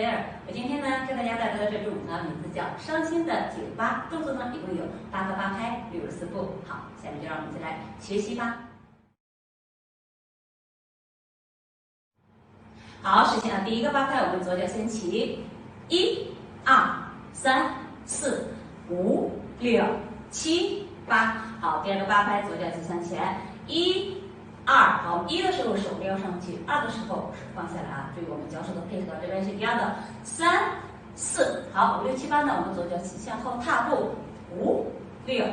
菲尔。我今天呢给大家带来的这支舞呢，名字叫伤心的酒吧。动作呢一共有8个8拍，64步。好，下面就让我们一起来学习吧。好，首先第一个8拍，我们左脚先起，1、2、3、4、5、6、7、8。好，第二个8拍，左脚就向前，1、2。好，我们1的时候手撩上去，2的时候手放下来啊，注意我们脚手的配合，这边是一样的。3、4。好，5、6、7、8呢，我们左脚向后踏步，5、6、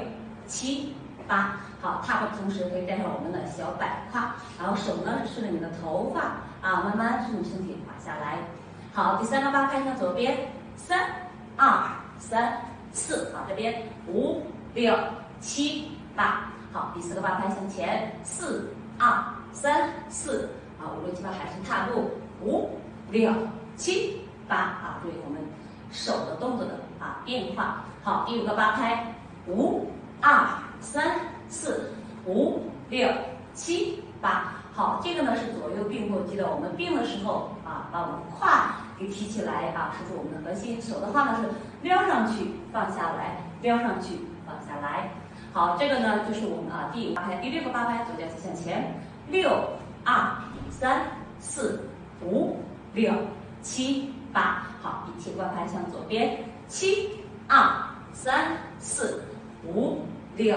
7、8。好，踏步的同时可以带上我们的小摆胯，然后手呢是顺着你的头发啊，慢慢顺着身体滑下来。好，第三个8拍向左边，3、2、3、4。好，这边5、6、7、8。好，第四个8拍向前，4、2、3、4。好，5、6、7、8还是踏步，5、6、7、8。啊，注意我们手的动作的变化。好，第5个8拍，5、2、3、4、5、6、7、8。好，这个呢是左右并步，记得我们并的时候把我们胯给提起来守住我们的核心。手的话呢是撩上去放下来，撩上去放下来。好，这个呢就是我们第5个8拍，第6个8拍，左脚向前，6、2、3、4、5、6、7、8。好，第7个8拍向左边，7、2、3、4、5、6、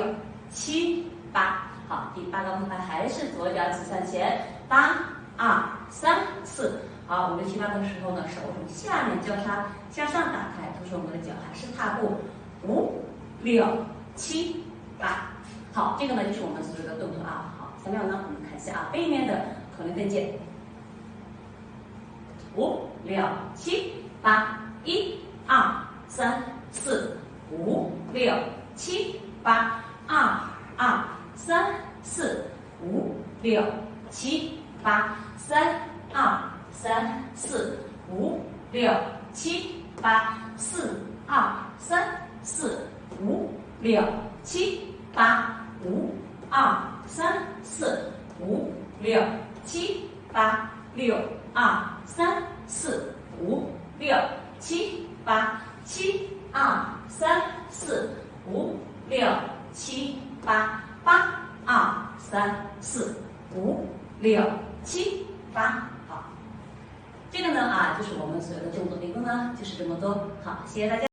7、8。好，第8个8拍还是左脚起向前，8、2、3、4。好，5、6、7、8的时候呢，手从下面交叉向上打开，同时我们的脚还是踏步5、6、7、8。好，这个呢就是我们所有的动作啊。好，下面呢我们看一下背面的口令跟进，5、6、7、8，1、2、3、4、5、6、7、8，2、2、3、4、5、6、7、8，3、2、3、4、5、6、7、8，4、2、3、4、5、6、7、8，5、2、3、4、5、6、7、8，6、2、3、4、5、6、7、8，7、2、3、4、5、6、7、8，8、2、3、4、5、6、7、8。好，这个呢就是我们所有的动作，一共呢就是这么多。好，谢谢大家。